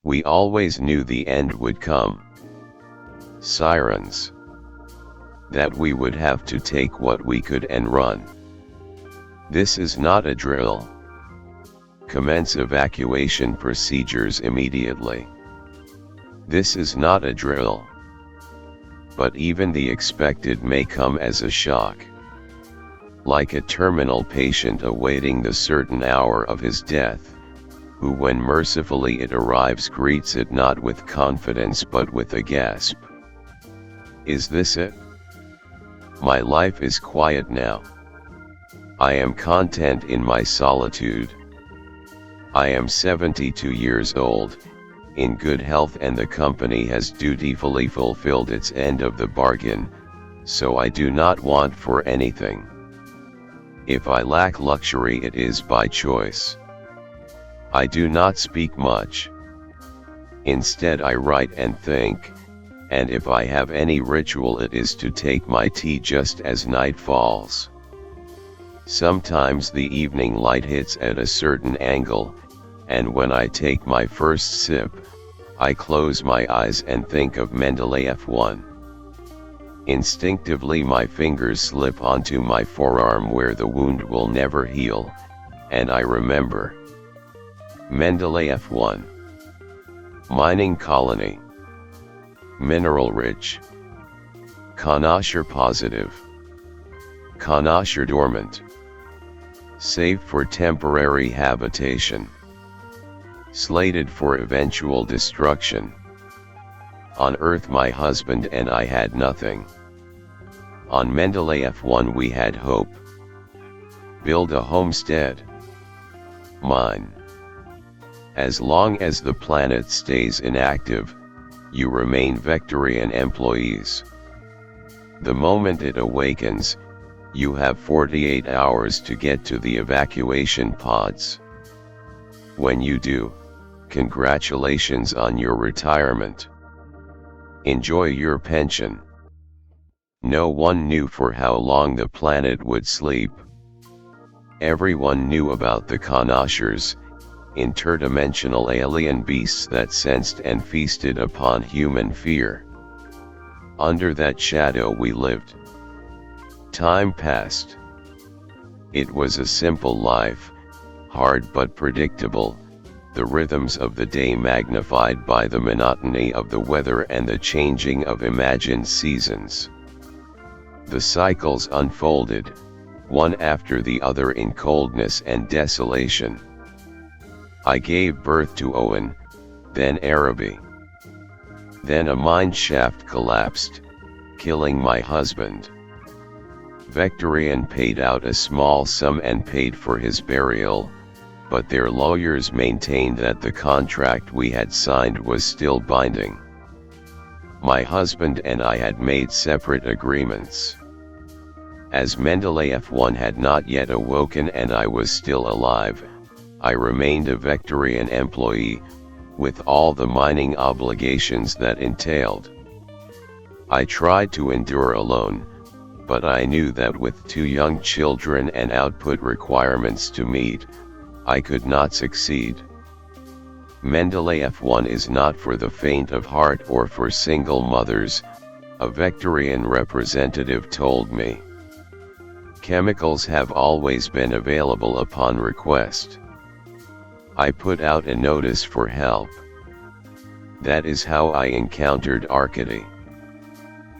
We always knew the end would come. Sirens. That we would have to take what we could and run. This is not a drill. Commence evacuation procedures immediately. This is not a drill. But even the expected may come as a shock. Like a terminal patient awaiting the certain hour of his death, who when mercifully it arrives greets it not with confidence but with a gasp. Is this it? My life is quiet now. I am content in my solitude. I am 72 years old, in good health, and the company has dutifully fulfilled its end of the bargain, so I do not want for anything. If I lack luxury, it is by choice. I do not speak much. Instead I write and think, and if I have any ritual it is to take my tea just as night falls. Sometimes the evening light hits at a certain angle, and when I take my first sip, I close my eyes and think of Mendeleev 1. Instinctively my fingers slip onto my forearm where the wound will never heal, and I remember. Mendeleev 1. Mining colony. Mineral rich. Khanasher positive. Khanasher dormant. Safe for temporary habitation. Slated for eventual destruction. On Earth my husband and I had nothing. On Mendeleev 1 we had hope. Build a homestead. Mine. As long as the planet stays inactive, you remain Vectorian employees. The moment it awakens, you have 48 hours to get to the evacuation pods. When you do, congratulations on your retirement. Enjoy your pension. No one knew for how long the planet would sleep. Everyone knew about the Khanashers, interdimensional alien beasts that sensed and feasted upon human fear. Under that shadow we lived. Time passed. It was a simple life, hard but predictable, the rhythms of the day magnified by the monotony of the weather and the changing of imagined seasons. The cycles unfolded, one after the other in coldness and desolation. I gave birth to Owen, then Araby. Then a mine shaft collapsed, killing my husband. Vectorian paid out a small sum and paid for his burial, but their lawyers maintained that the contract we had signed was still binding. My husband and I had made separate agreements. As Mendeleev 1 had not yet awoken and I was still alive, I remained a Vectorian employee, with all the mining obligations that entailed. I tried to endure alone, but I knew that with 2 young children and output requirements to meet, I could not succeed. Mendeleev 1 is not for the faint of heart or for single mothers, a Vectorian representative told me. Chemicals have always been available upon request. I put out a notice for help. That is how I encountered Arkady.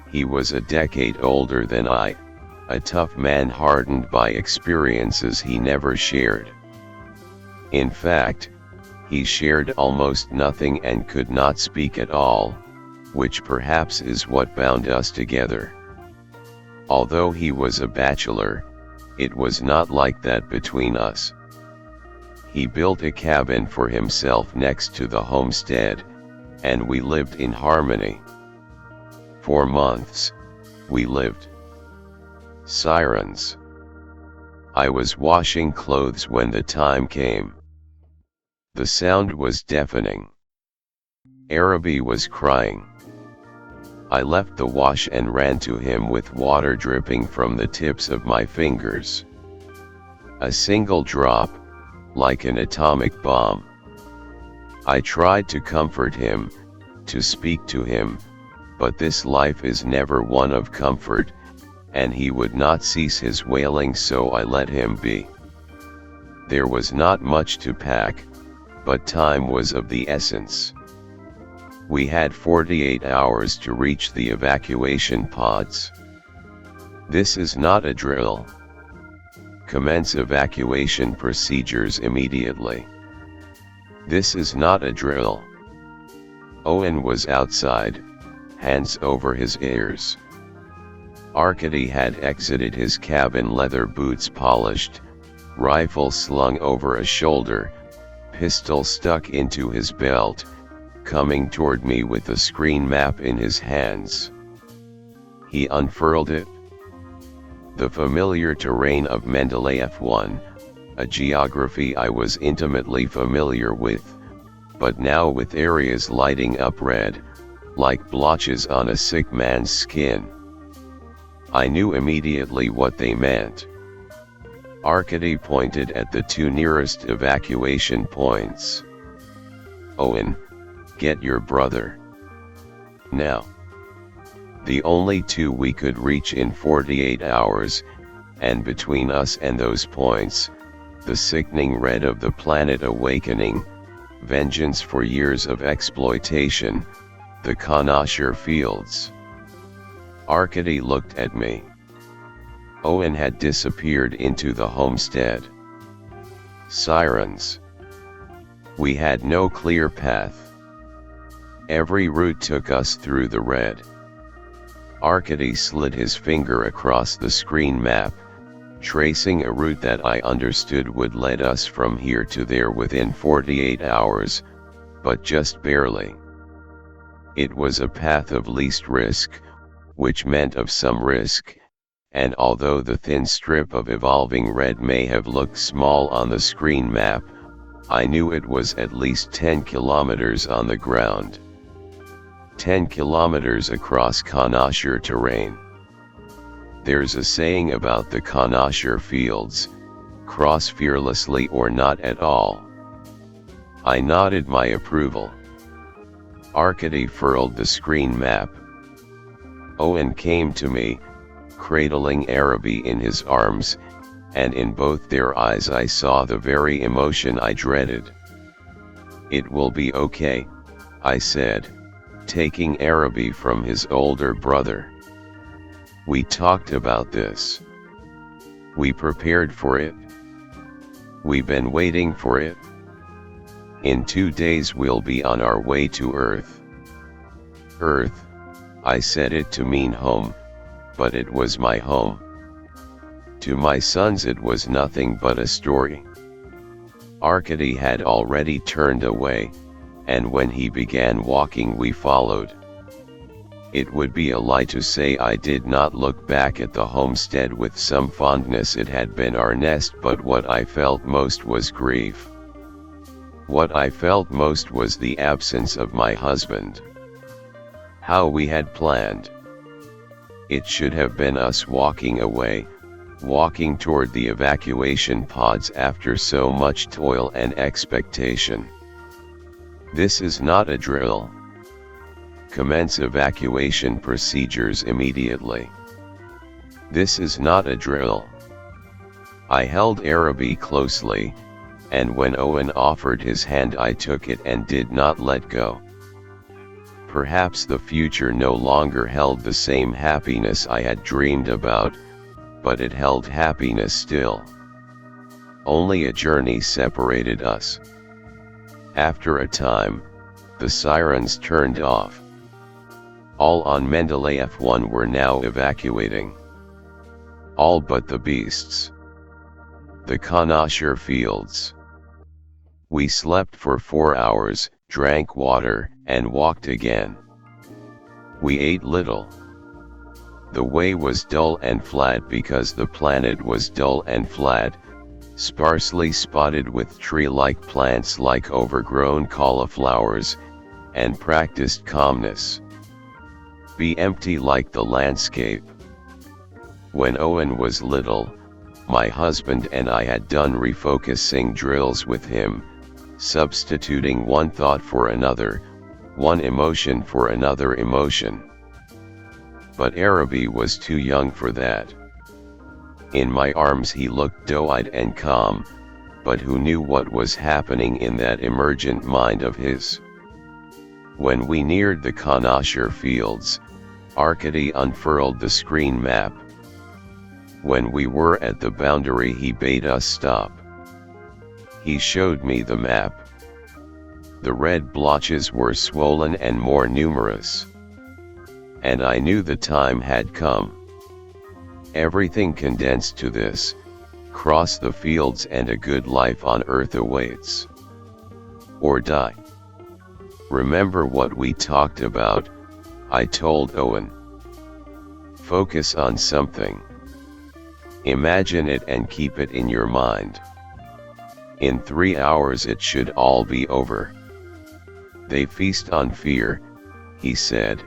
He was a decade older than I, a tough man hardened by experiences he never shared. In fact, he shared almost nothing and could not speak at all, which perhaps is what bound us together. Although he was a bachelor, it was not like that between us. He built a cabin for himself next to the homestead, and we lived in harmony. For months, we lived. Sirens. I was washing clothes when the time came. The sound was deafening. Araby was crying. I left the wash and ran to him with water dripping from the tips of my fingers. A single drop, like an atomic bomb. I tried to comfort him, to speak to him, but this life is never one of comfort, and he would not cease his wailing, so I let him be. There was not much to pack, but time was of the essence. We had 48 hours to reach the evacuation pods. This is not a drill. Commence evacuation procedures immediately. This is not a drill. Owen was outside, hands over his ears. Arkady had exited his cabin, leather boots polished, rifle slung over a shoulder, pistol stuck into his belt, coming toward me with the screen map in his hands. He unfurled it. The familiar terrain of Mendeleev 1, a geography I was intimately familiar with, but now with areas lighting up red, like blotches on a sick man's skin. I knew immediately what they meant. Arkady pointed at the two nearest evacuation points. Owen, get your brother. Now. The only two we could reach in 48 hours, and between us and those points, the sickening red of the planet awakening, vengeance for years of exploitation, the Kanashir fields. Arkady looked at me. Owen had disappeared into the homestead. Sirens. We had no clear path. Every route took us through the red. Arkady slid his finger across the screen map, tracing a route that I understood would lead us from here to there within 48 hours, but just barely. It was a path of least risk, which meant of some risk, and although the thin strip of evolving red may have looked small on the screen map, I knew it was at least 10 kilometers on the ground. 10 kilometers across Kanashir terrain. There's a saying about the Kanashir fields, cross fearlessly or not at all. I nodded my approval. Arkady furled the screen map. Owen came to me, cradling Araby in his arms, and in both their eyes I saw the very emotion I dreaded. It will be okay, I said, taking Araby from his older brother. We talked about this. We prepared for it. We've been waiting for it. In 2 days we'll be on our way to Earth. Earth, I said it to mean home, but it was my home. To my sons it was nothing but a story. Arkady had already turned away, and when he began walking we followed. It would be a lie to say I did not look back at the homestead with some fondness. It had been our nest, but what I felt most was grief. What I felt most was the absence of my husband. How we had planned. It should have been us walking away, walking toward the evacuation pods after so much toil and expectation. This is not a drill. Commence evacuation procedures immediately. This is not a drill. I held Araby closely, and when Owen offered his hand I took it and did not let go. Perhaps the future no longer held the same happiness I had dreamed about, but it held happiness still. Only a journey separated us. After a time, the sirens turned off. All on Mendeleev 1 were now evacuating. All but the beasts. The Kanashir fields. We slept for 4 hours, drank water, and walked again. We ate little. The way was dull and flat because the planet was dull and flat, sparsely spotted with tree-like plants like overgrown cauliflowers, and practiced calmness. Be empty like the landscape. When Owen was little, my husband and I had done refocusing drills with him, substituting one thought for another, one emotion for another emotion. But Arabi was too young for that. In my arms he looked doe-eyed and calm, but who knew what was happening in that emergent mind of his? When we neared the Kanashir fields, Arkady unfurled the screen map. When we were at the boundary he bade us stop. He showed me the map. The red blotches were swollen and more numerous. And I knew the time had come. Everything condensed to this: cross the fields and a good life on earth awaits. Or die. Remember what we talked about, I told Owen. Focus on something. Imagine it and keep it in your mind. In 3 hours it should all be over. They feast on fear, he said,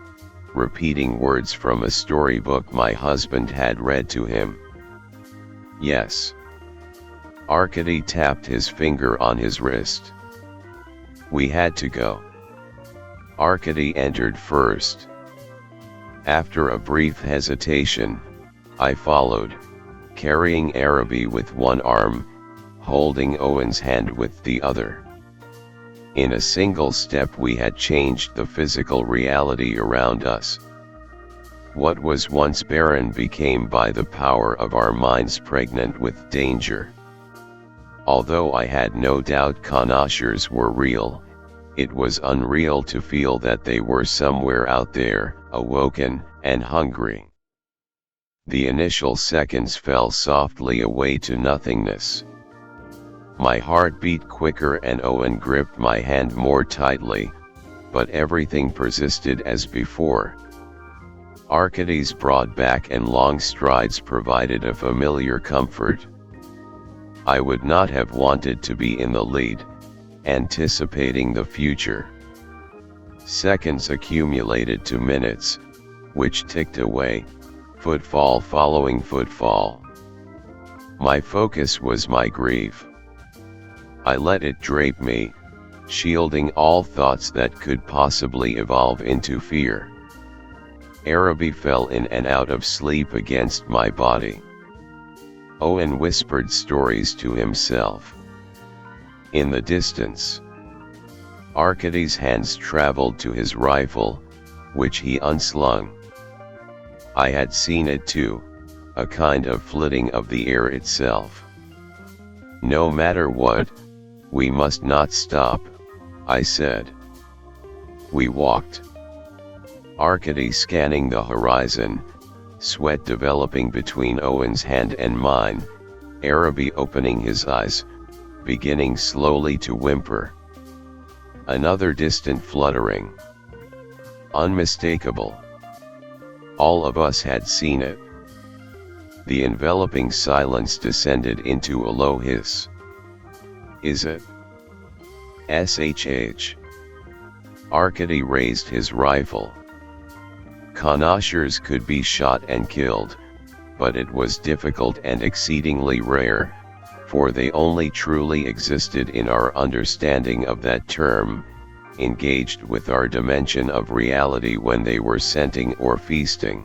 repeating words from a storybook my husband had read to him. Yes. Arkady tapped his finger on his wrist. We had to go. Arkady entered first. After a brief hesitation, I followed, carrying Arabi with one arm, holding Owen's hand with the other. In a single step we had changed the physical reality around us. What was once barren became by the power of our minds pregnant with danger. Although I had no doubt Kanashirs were real, it was unreal to feel that they were somewhere out there, awoken, and hungry. The initial seconds fell softly away to nothingness. My heart beat quicker and Owen gripped my hand more tightly, but everything persisted as before. Arkady's broad back and long strides provided a familiar comfort. I would not have wanted to be in the lead, anticipating the future. Seconds accumulated to minutes, which ticked away, footfall following footfall. My focus was my grief. I let it drape me, shielding all thoughts that could possibly evolve into fear. Arabi fell in and out of sleep against my body. Owen whispered stories to himself. In the distance, Arkady's hands traveled to his rifle, which he unslung. I had seen it too, a kind of flitting of the air itself. No matter what, we must not stop, I said. We walked. Arkady scanning the horizon, sweat developing between Owen's hand and mine, Arabi opening his eyes, beginning slowly to whimper. Another distant fluttering. Unmistakable. All of us had seen it. The enveloping silence descended into a low hiss. Is it? SHH. Arkady raised his rifle. Kanashirs could be shot and killed, but it was difficult and exceedingly rare, for they only truly existed in our understanding of that term, engaged with our dimension of reality when they were scenting or feasting.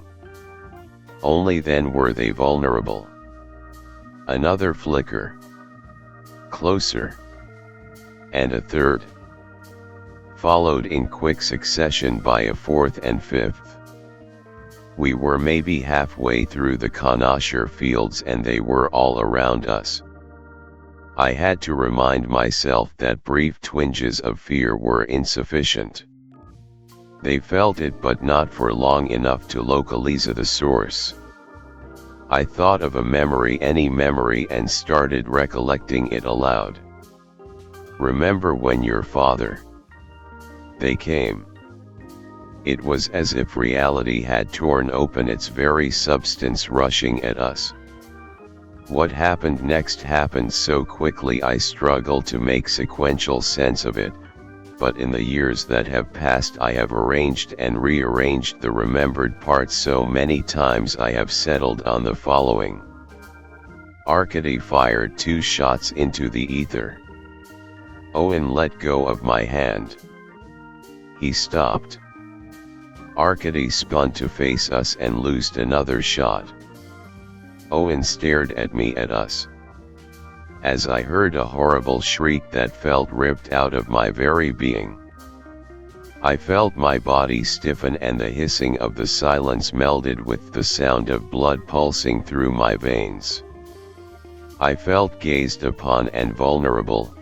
Only then were they vulnerable. Another flicker. Closer. And a third. Followed in quick succession by a fourth and fifth. We were maybe halfway through the Kanashir fields and they were all around us. I had to remind myself that brief twinges of fear were insufficient. They felt it but not for long enough to localize the source. I thought of a memory, any memory, and started recollecting it aloud. Remember when your father? They came. It was as if reality had torn open its very substance, rushing at us. What happened next happened so quickly I struggle to make sequential sense of it, but in the years that have passed I have arranged and rearranged the remembered parts so many times I have settled on the following. Arkady fired 2 shots into the ether. Owen let go of my hand. He stopped. Arkady spun to face us and loosed another shot. Owen stared at me at us. As I heard a horrible shriek that felt ripped out of my very being. I felt my body stiffen and the hissing of the silence melded with the sound of blood pulsing through my veins. I felt gazed upon and vulnerable,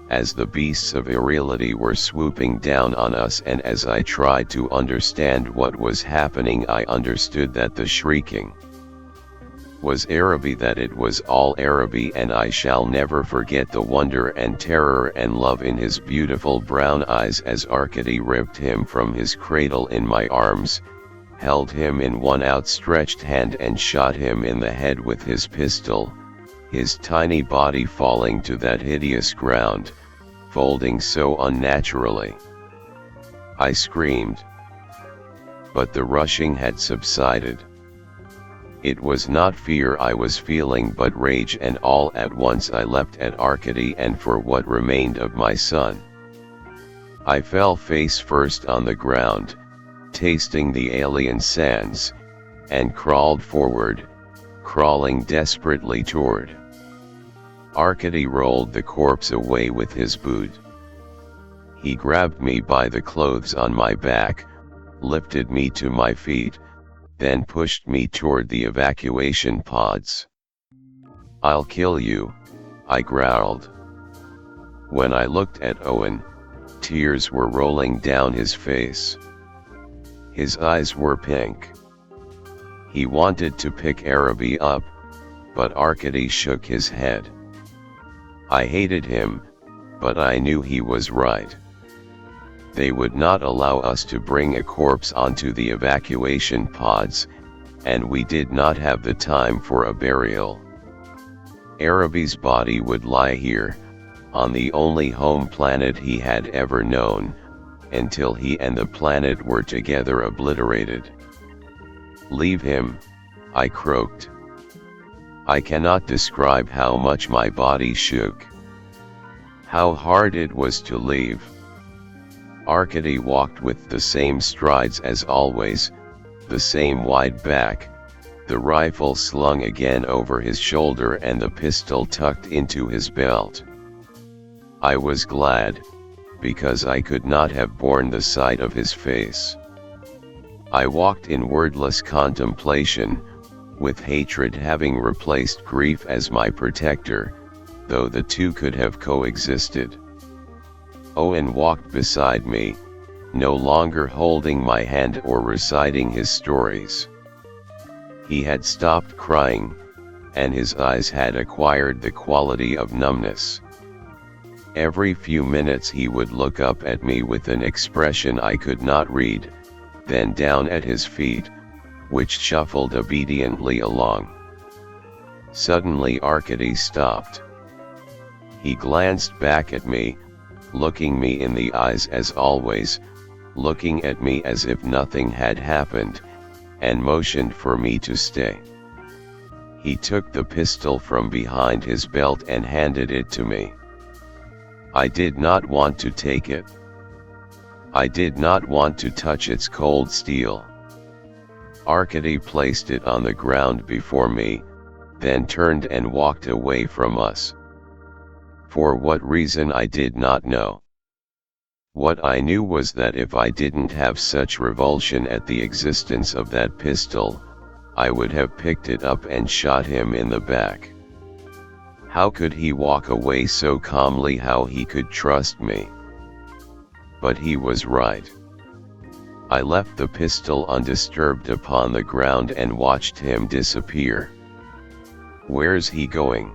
as the beasts of irreality were swooping down on us, and as I tried to understand what was happening, I understood that the shrieking was Araby, that it was all Araby, and I shall never forget the wonder and terror and love in his beautiful brown eyes as Arkady ripped him from his cradle in my arms, held him in one outstretched hand and shot him in the head with his pistol, his tiny body falling to that hideous ground, folding so unnaturally. I screamed. But the rushing had subsided. It was not fear I was feeling but rage, and all at once I leapt at Arkady and for what remained of my son. I fell face first on the ground, tasting the alien sands, and crawled forward, crawling desperately toward. Arkady rolled the corpse away with his boot. He grabbed me by the clothes on my back, lifted me to my feet, then pushed me toward the evacuation pods. "I'll kill you," I growled. When I looked at Owen, tears were rolling down his face. His eyes were pink. He wanted to pick Araby up, but Arkady shook his head. I hated him, but I knew he was right. They would not allow us to bring a corpse onto the evacuation pods, and we did not have the time for a burial. Araby's body would lie here, on the only home planet he had ever known, until he and the planet were together obliterated. "Leave him," I croaked. I cannot describe how much my body shook. How hard it was to leave. Arkady walked with the same strides as always, the same wide back, the rifle slung again over his shoulder and the pistol tucked into his belt. I was glad, because I could not have borne the sight of his face. I walked in wordless contemplation, with hatred having replaced grief as my protector, though the two could have coexisted. Owen walked beside me, no longer holding my hand or reciting his stories. He had stopped crying, and his eyes had acquired the quality of numbness. Every few minutes he would look up at me with an expression I could not read, then down at his feet, which shuffled obediently along. Suddenly Arkady stopped. He glanced back at me, looking me in the eyes as always, looking at me as if nothing had happened, and motioned for me to stay. He took the pistol from behind his belt and handed it to me. I did not want to take it. I did not want to touch its cold steel. Arkady placed it on the ground before me, then turned and walked away from us. For what reason I did not know. What I knew was that if I didn't have such revulsion at the existence of that pistol, I would have picked it up and shot him in the back. How could he walk away so calmly? How he could trust me? But he was right. I left the pistol undisturbed upon the ground and watched him disappear. "Where's he going?"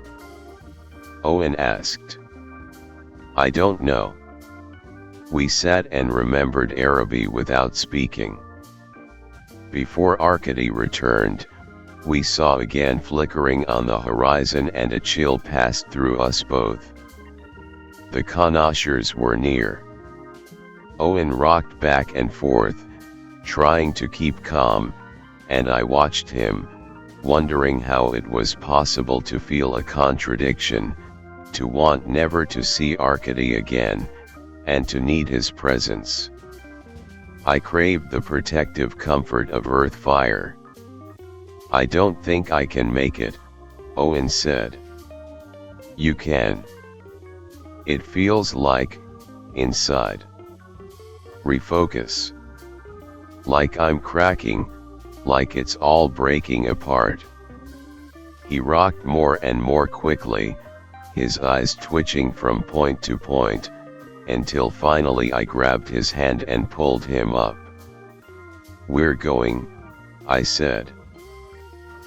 Owen asked. "I don't know." We sat and remembered Araby without speaking. Before Arkady returned, we saw again flickering on the horizon, and a chill passed through us both. The connoisseurs were near. Owen rocked back and forth, trying to keep calm, and I watched him, wondering how it was possible to feel a contradiction, to want never to see Arcady again, and to need his presence. I craved the protective comfort of earth fire. "I don't think I can make it," Owen said. "You can. It feels like, inside. Refocus. Like I'm cracking, like it's all breaking apart." He rocked more and more quickly, his eyes twitching from point to point, until finally I grabbed his hand and pulled him up. "We're going," I said.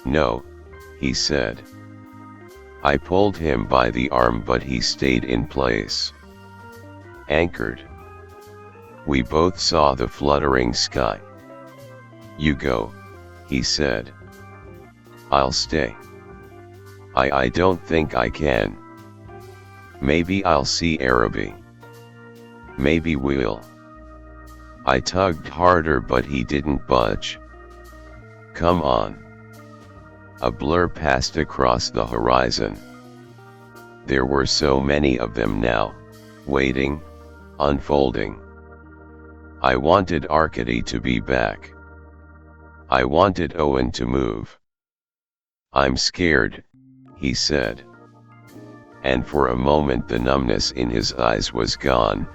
"No," he said. I pulled him by the arm, but he stayed in place. Anchored. We both saw the fluttering sky. "You go," he said. "I'll stay." I don't think I can. Maybe I'll see Araby. Maybe we'll." I tugged harder, but he didn't budge. "Come on." A blur passed across the horizon. There were so many of them now, waiting, unfolding. I wanted Arcady to be back. I wanted Owen to move. "I'm scared," he said. And for a moment the numbness in his eyes was gone,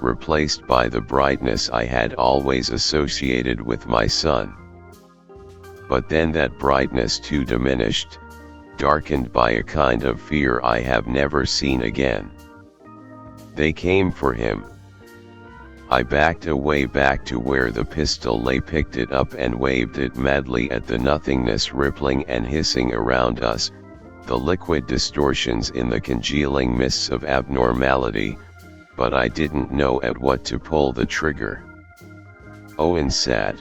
replaced by the brightness I had always associated with my son. But then that brightness too diminished, darkened by a kind of fear I have never seen again. They came for him. I backed away back to where the pistol lay, picked it up and waved it madly at the nothingness rippling and hissing around us, the liquid distortions in the congealing mists of abnormality, but I didn't know at what to pull the trigger. Owen sat.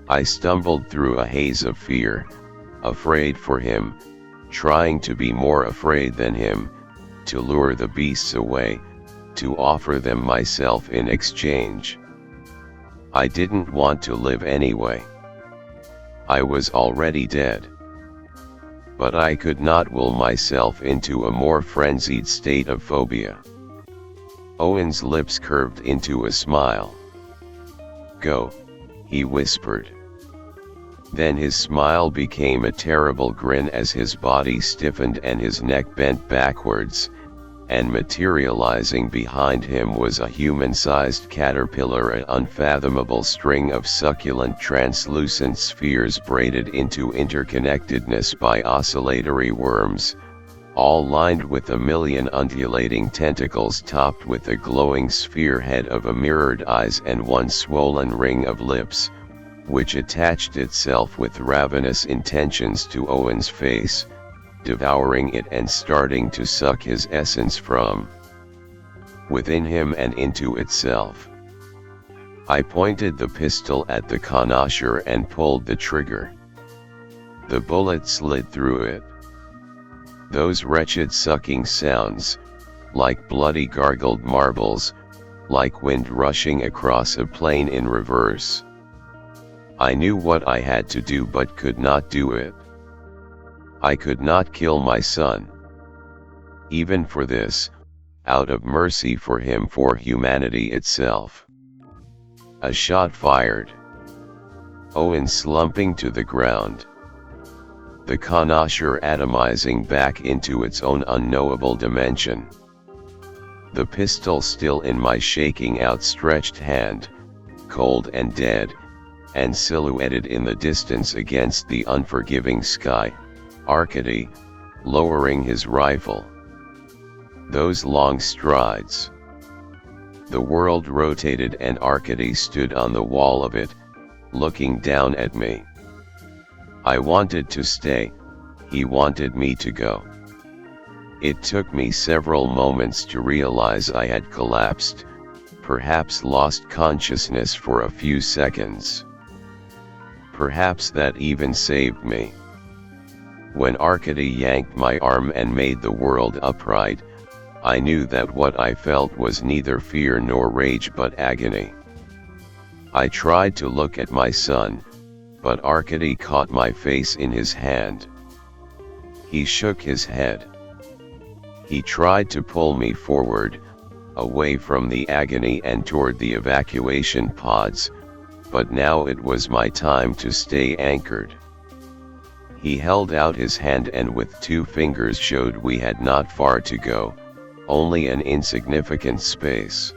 I stumbled through a haze of fear, afraid for him, trying to be more afraid than him, to lure the beasts away, to offer them myself in exchange. I didn't want to live anyway. I was already dead. But I could not will myself into a more frenzied state of phobia. Owen's lips curved into a smile. "Go," he whispered. Then his smile became a terrible grin as his body stiffened and his neck bent backwards, and materializing behind him was a human-sized caterpillar, an unfathomable string of succulent translucent spheres braided into interconnectedness by oscillatory worms, all lined with a million undulating tentacles topped with a glowing sphere head of a mirrored eyes and one swollen ring of lips, which attached itself with ravenous intentions to Owen's face, devouring it and starting to suck his essence from within him and into itself. I pointed the pistol at the connoisseur and pulled the trigger. The bullet slid through it. Those wretched sucking sounds, like bloody gargled marbles, like wind rushing across a plain in reverse. I knew what I had to do but could not do it. I could not kill my son. Even for this, out of mercy for him, for humanity itself. A shot fired. Owen slumping to the ground. The connoisseur atomizing back into its own unknowable dimension. The pistol still in my shaking outstretched hand, cold and dead, and silhouetted in the distance against the unforgiving sky, Arcady, lowering his rifle. Those long strides. The world rotated and Arcady stood on the wall of it, looking down at me. I wanted to stay, he wanted me to go. It took me several moments to realize I had collapsed, perhaps lost consciousness for a few seconds. Perhaps that even saved me. When Arcady yanked my arm and made the world upright, I knew that what I felt was neither fear nor rage but agony. I tried to look at my son, but Arcady caught my face in his hand. He shook his head. He tried to pull me forward, away from the agony and toward the evacuation pods, but now it was my time to stay anchored. He held out his hand and with 2 fingers showed we had not far to go, only an insignificant space.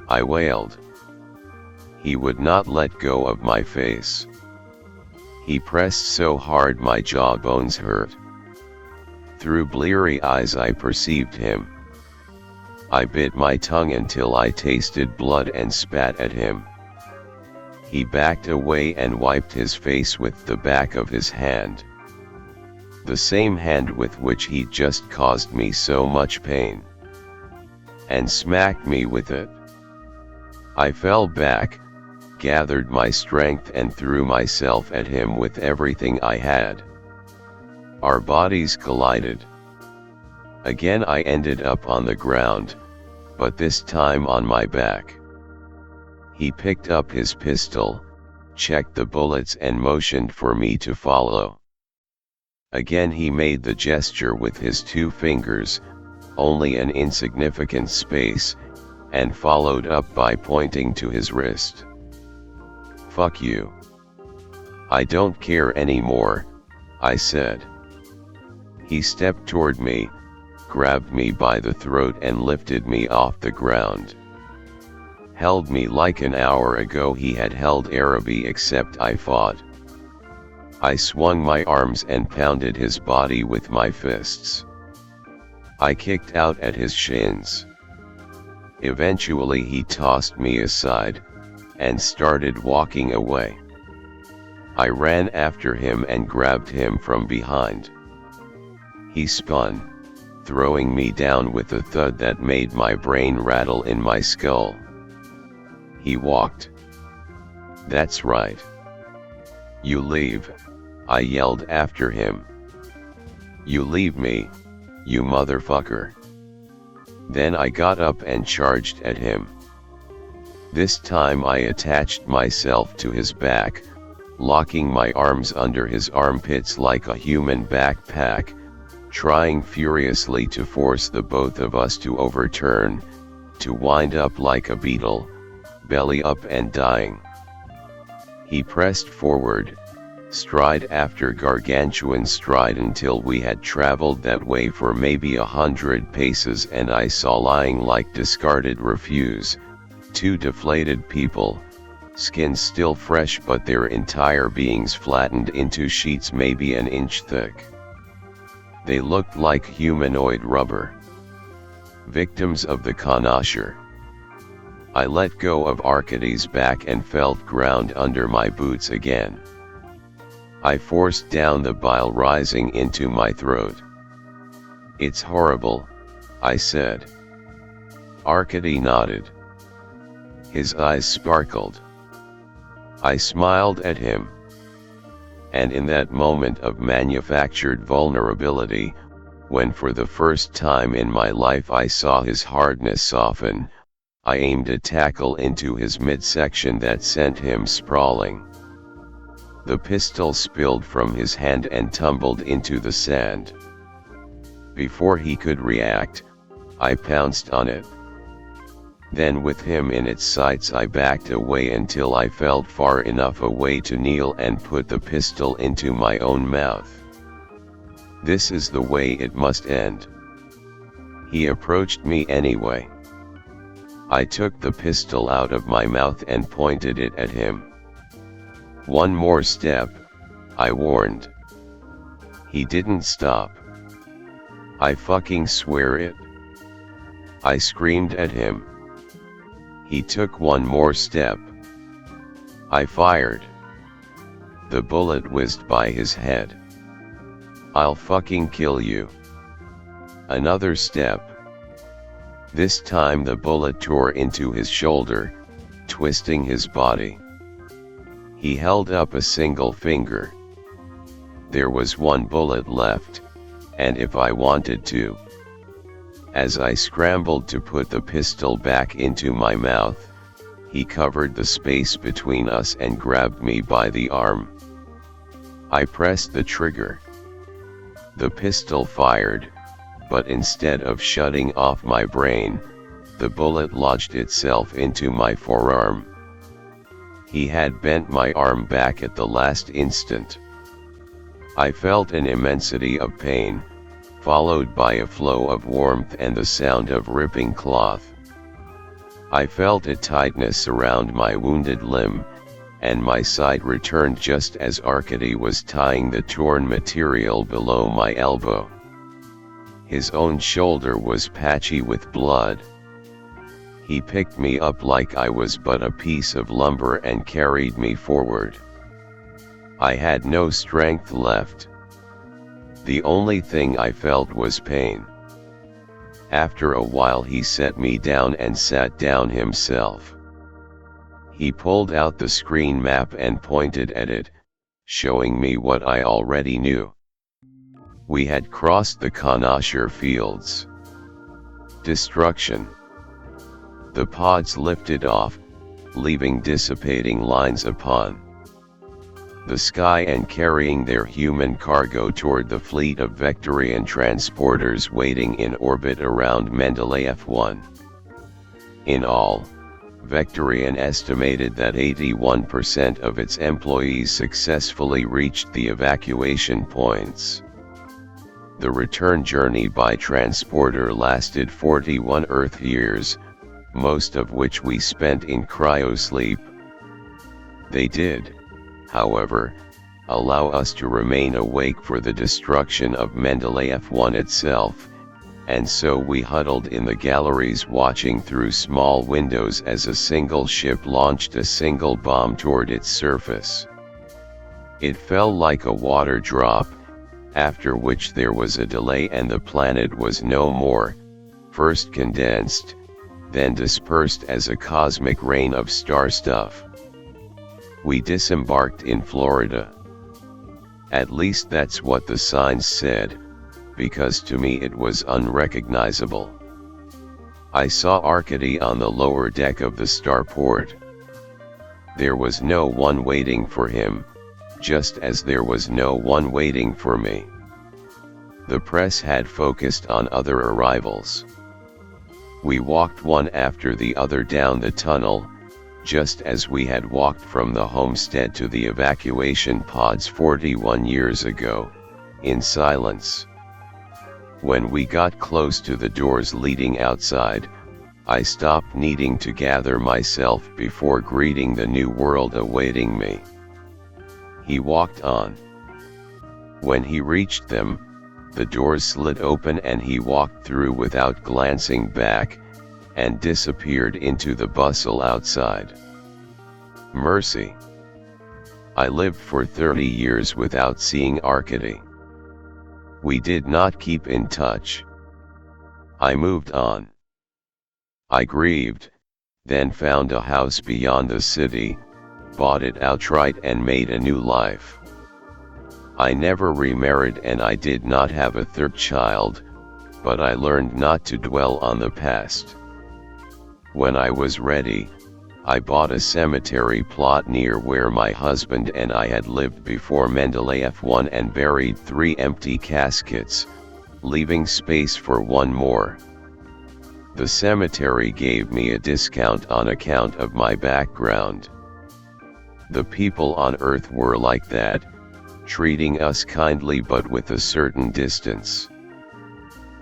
I wailed. He would not let go of my face. He pressed so hard my jawbones hurt. Through bleary eyes I perceived him. I bit my tongue until I tasted blood and spat at him. He backed away and wiped his face with the back of his hand. The same hand with which he'd just caused me so much pain. And smacked me with it. I fell back, gathered my strength and threw myself at him with everything I had. Our bodies collided. Again I ended up on the ground, but this time on my back. He picked up his pistol, checked the bullets and motioned for me to follow. Again he made the gesture with his 2 fingers, only an insignificant space, and followed up by pointing to his wrist. "Fuck you. I don't care anymore," I said. He stepped toward me, grabbed me by the throat and lifted me off the ground. Held me like an hour ago he had held Arabi, except I fought. I swung my arms and pounded his body with my fists. I kicked out at his shins. Eventually he tossed me aside, and started walking away. I ran after him and grabbed him from behind. He spun, throwing me down with a thud that made my brain rattle in my skull. He walked. "That's right. You leave," I yelled after him. "You leave me, you motherfucker." Then I got up and charged at him. This time I attached myself to his back, locking my arms under his armpits like a human backpack, trying furiously to force the both of us to overturn, to wind up like a beetle, belly up and dying. He pressed forward, stride after gargantuan stride until we had traveled that way for maybe 100 paces, and I saw lying like discarded refuse, 2 deflated people, skins still fresh but their entire beings flattened into sheets maybe an inch thick. They looked like humanoid rubber. Victims of the Kanashar. I let go of Arkady's back and felt ground under my boots again. I forced down the bile rising into my throat. "It's horrible," I said. Arkady nodded. His eyes sparkled. I smiled at him. And in that moment of manufactured vulnerability, when for the first time in my life I saw his hardness soften, I aimed a tackle into his midsection that sent him sprawling. The pistol spilled from his hand and tumbled into the sand. Before he could react, I pounced on it. Then with him in its sights I backed away until I felt far enough away to kneel and put the pistol into my own mouth. This is the way it must end. He approached me anyway. I took the pistol out of my mouth and pointed it at him. "One more step," I warned. He didn't stop. "I fucking swear it," I screamed at him. He took one more step. I fired. The bullet whizzed by his head. "I'll fucking kill you." Another step. This time the bullet tore into his shoulder, twisting his body. He held up a single finger. There was one bullet left, and if I wanted to. As I scrambled to put the pistol back into my mouth, he covered the space between us and grabbed me by the arm. I pressed the trigger. The pistol fired, but instead of shutting off my brain, the bullet lodged itself into my forearm. He had bent my arm back at the last instant. I felt an immensity of pain, followed by a flow of warmth and the sound of ripping cloth. I felt a tightness around my wounded limb, and my sight returned just as Arkady was tying the torn material below my elbow. His own shoulder was patchy with blood. He picked me up like I was but a piece of lumber and carried me forward. I had no strength left. The only thing I felt was pain. After a while he set me down and sat down himself. He pulled out the screen map and pointed at it, showing me what I already knew. We had crossed the Konasher fields. Destruction. The pods lifted off, leaving dissipating lines upon the sky and carrying their human cargo toward the fleet of Vectorian transporters waiting in orbit around Mendeleev 1. In all, Vectorian estimated that 81% of its employees successfully reached the evacuation points. The return journey by transporter lasted 41 Earth years, most of which we spent in cryosleep. They did, however, allow us to remain awake for the destruction of Mendeleev 1 itself, and so we huddled in the galleries watching through small windows as a single ship launched a single bomb toward its surface. It fell like a water drop, after which there was a delay and the planet was no more, first condensed, then dispersed as a cosmic rain of star stuff. We disembarked in Florida. At least that's what the signs said, because to me it was unrecognizable. I saw Arkady on the lower deck of the starport. There was no one waiting for him, just as there was no one waiting for me. The press had focused on other arrivals. We walked one after the other down the tunnel, just as we had walked from the homestead to the evacuation pods 41 years ago, in silence. When we got close to the doors leading outside, I stopped needing to gather myself before greeting the new world awaiting me. He walked on. When he reached them, the doors slid open and he walked through without glancing back, and disappeared into the bustle outside. Mercy. I lived for 30 years without seeing Arkady. We did not keep in touch. I moved on. I grieved, then found a house beyond the city, bought it outright and made a new life. I never remarried and I did not have a third child, but I learned not to dwell on the past. When I was ready, I bought a cemetery plot near where my husband and I had lived before Mendeleev 1 and buried 3 empty caskets, leaving space for one more. The cemetery gave me a discount on account of my background. The people on Earth were like that, treating us kindly but with a certain distance.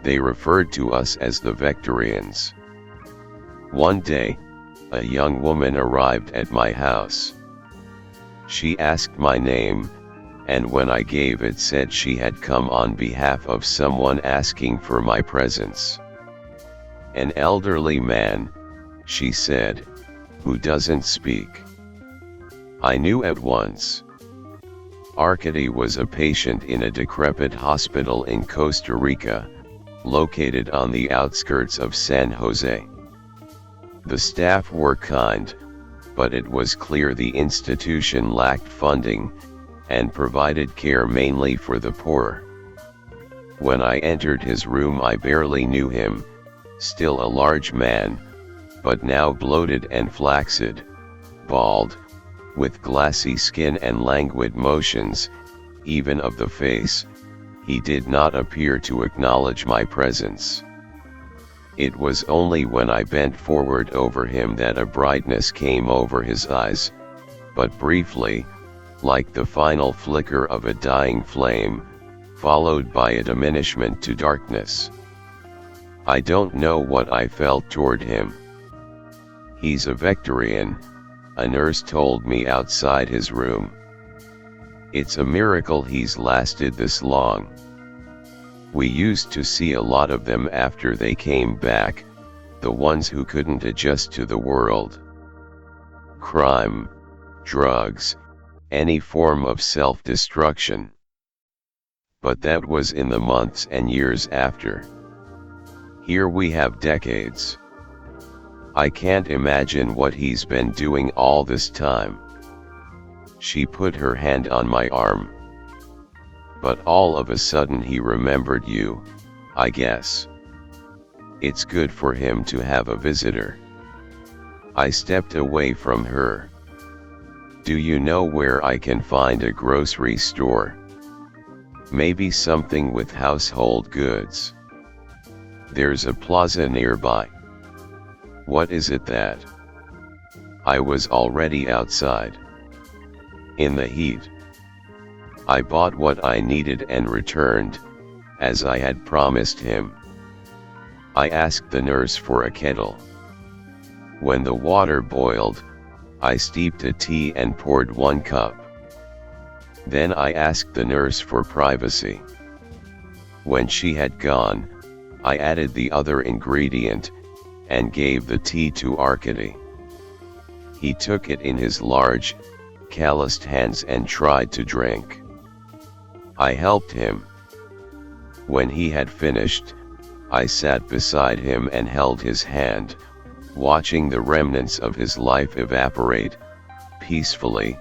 They referred to us as the Vectorians. One day, a young woman arrived at my house. She asked my name, and when I gave it said she had come on behalf of someone asking for my presence. An elderly man, she said, who doesn't speak. I knew at once. Arkady was a patient in a decrepit hospital in Costa Rica, located on the outskirts of San Jose. The staff were kind, but it was clear the institution lacked funding, and provided care mainly for the poor. When I entered his room I barely knew him, still a large man, but now bloated and flaccid, bald, with glassy skin and languid motions, even of the face, he did not appear to acknowledge my presence. It was only when I bent forward over him that a brightness came over his eyes, but briefly, like the final flicker of a dying flame, followed by a diminishment to darkness. I don't know what I felt toward him. He's a Victorian, a nurse told me outside his room. It's a miracle he's lasted this long. We used to see a lot of them after they came back, the ones who couldn't adjust to the world. Crime, drugs, any form of self-destruction. But that was in the months and years after. Here we have decades. I can't imagine what he's been doing all this time. She put her hand on my arm. But all of a sudden he remembered you, I guess. It's good for him to have a visitor. I stepped away from her. Do you know where I can find a grocery store? Maybe something with household goods. There's a plaza nearby. What is it that? I was already outside. In the heat. I bought what I needed and returned, as I had promised him. I asked the nurse for a kettle. When the water boiled, I steeped a tea and poured 1 cup. Then I asked the nurse for privacy. When she had gone, I added the other ingredient, and gave the tea to Arkady. He took it in his large, calloused hands and tried to drink. I helped him. When he had finished, I sat beside him and held his hand, watching the remnants of his life evaporate, peacefully,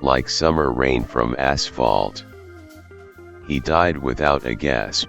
like summer rain from asphalt. He died without a gasp.